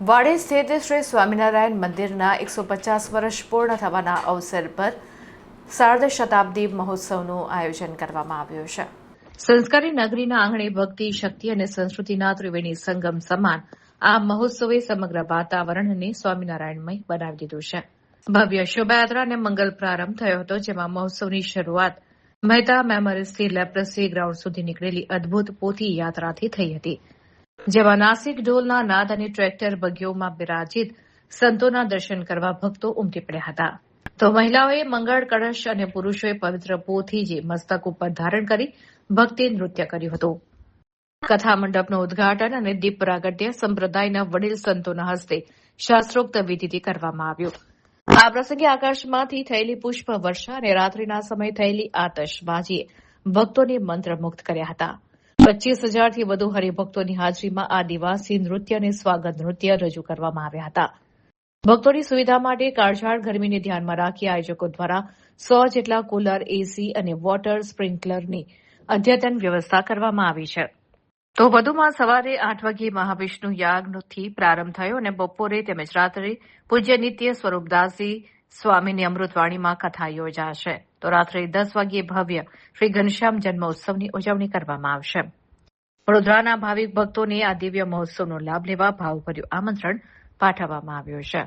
વાડી સ્થિત શ્રી સ્વામિનારાયણ મંદિરના 150 વર્ષ પૂર્ણ થવાના અવસર પર શારદ શતાબ્દી મહોત્સવનું આયોજન કરવામાં આવ્યું છે. સંસ્કારી નગરીના આંગણે ભક્તિ, શક્તિ અને સંસ્કૃતિના ત્રિવેણી સંગમ સમાન આ મહોત્સવે સમગ્ર વાતાવરણને સ્વામિનારાયણમય બનાવી દીધું છે. ભવ્ય શોભાયાત્રા અને મંગલ પ્રારંભ થયો હતો, જેમાં મહોત્સવની શરૂઆત મહેતા મેમોરિયલથી લેપ્રસી ગ્રાઉન્ડ સુધી નીકળેલી અદભુત પોથી યાત્રાથી થઈ હતી, જેમાં નાસિક ઢોલના નાદ અને ટ્રેક્ટર બગીઓમાં બિરાજિત સંતોના દર્શન કરવા ભક્તો ઉમટી પડ્યા હતા. તો મહિલાઓએ મંગળ કળશ અને પુરુષોએ પવિત્ર પોથીજી મસ્તક ઉપર ધારણ કરી ભક્તિ નૃત્ય કર્યું હતું. કથા મંડપનું ઉદઘાટન અને દીપ પ્રાગટ્ય સંપ્રદાયના વડીલ સંતોના હસ્તે શાસ્ત્રોક્ત વિધિથી કરવામાં આવ્યું. આ પ્રસંગે આકાશમાંથી થયેલી પુષ્પ વર્ષા અને રાત્રિના સમયે થયેલી આતશબાજીએ ભક્તોને મંત્રમુગ્ધ કર્યા હતા. 25,000થી વધુ હરિભક્તોની હાજરીમાં આદિવાસી નૃત્ય અને સ્વાગત નૃત્ય રજૂ કરવામાં આવ્યા હતા. ભક્તોની સુવિધા માટે કાળઝાળ ગરમીને ધ્યાનમાં રાખી આયોજકો દ્વારા 100 જેટલા કુલર, એસી અને વોટર સ્પ્રિન્કલરની અદ્યતન વ્યવસ્થા કરવામાં આવી છે. તો વધુમાં સવારે 8 વાગ્યે મહાવિષ્ણુ યાગથી પ્રારંભ થયો અને બપોરે તેમજ રાત્રે પૂજ્ય નિત્ય સ્વરૂપદાસજી સ્વામીની અમૃતવાણીમાં કથા યોજાશે. તો રાત્રે 10 વાગ્યે ભવ્ય શ્રી ઘનશ્યામ જન્મોત્સવની ઉજવણી કરવામાં આવશે. વડોદરાના ભાવિક ભક્તોને આ દિવ્ય મહોત્સવનો લાભ લેવા ભાવભર્યું આમંત્રણ પાઠવવામાં આવ્યું છે.